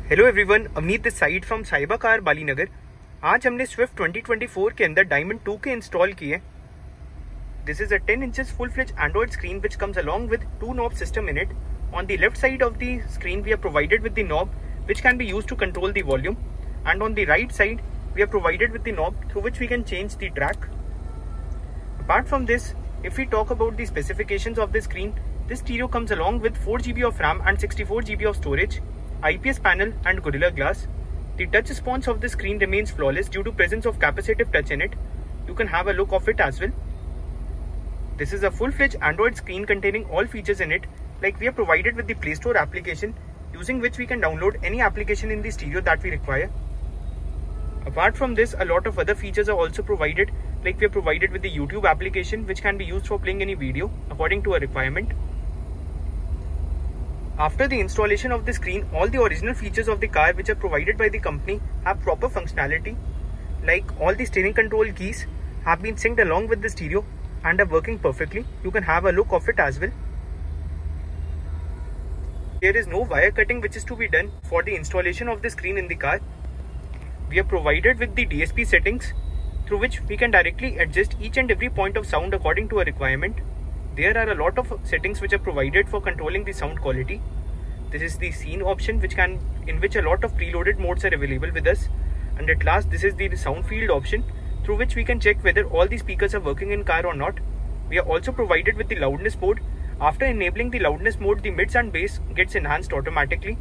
Hello everyone, Avneet this side from Saiba car Balinagar. आज हमने Swift 2024 के अंदर डायमंड 2 के इंस्टॉल किए। This is a 10 inches full fledge Android screen which comes along with 2 knob system in it. On the left side of the screen we are provided with the knob which can be used to control the volume, and on the right side we are provided with the knob through which we can change the track. Apart from this, if we talk about the specifications of the screen, this stereo comes along with 4GB of RAM and 64GB of storage, IPS panel and Gorilla Glass. The touch response of the screen remains flawless due to presence of capacitive touch in it. You can have a look of it as well. This is a full-fledged Android screen containing all features in it, like we are provided with the Play Store application, using which we can download any application in the stereo that we require. Apart from this, a lot of other features are also provided, like we are provided with the YouTube application which can be used for playing any video according to a requirement. After the installation of the screen, all the original features of the car which are provided by the company have proper functionality, like all the steering control keys have been synced along with the stereo and are working perfectly. You can have a look of it as well. There is no wire cutting which is to be done for the installation of the screen in the car. We are provided with the DSP settings through which we can directly adjust each and every point of sound according to a requirement. There are a lot of settings which are provided for controlling the sound quality. This is the scene option in which a lot of preloaded modes are available with us. And at last, this is the sound field option through which we can check whether all the speakers are working in car or not. We are also provided with the loudness mode. After enabling the loudness mode, the mids and bass gets enhanced automatically.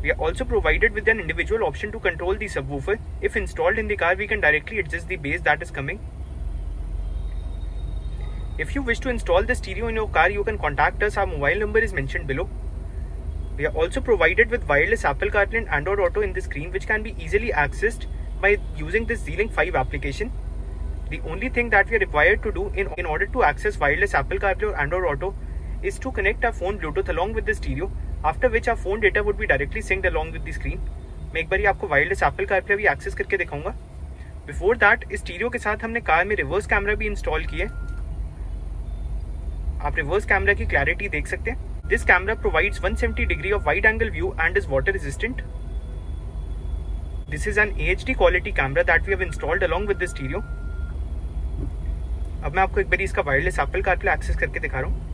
We are also provided with an individual option to control the subwoofer. If installed in the car, we can directly adjust the bass that is coming. If you wish to install the stereo in your car, you can contact us. Our mobile number is mentioned below. We are also provided with wireless Apple CarPlay and Android Auto in the screen, which can be easily accessed by using this Z-Link 5 application. The only thing that we are required to do in order to access wireless Apple CarPlay or Android Auto is to connect our phone Bluetooth along with the stereo, after which our phone data would be directly synced along with the screen. मैं एक बार आपको wireless Apple CarPlay भी access करके दिखाऊंगा. Before that, इस stereo के साथ हमने कार में reverse camera भी install किया है. आप रिवर्स कैमरा की क्लैरिटी देख सकते हैं. This camera provides 170 degree of wide angle view and is water resistant. This is an AHD quality camera that we have installed along with the stereo. अब मैं आपको एक बार इसका वायरलेस एप्पल कारप्ले एक्सेस करके दिखा रहा हूँ.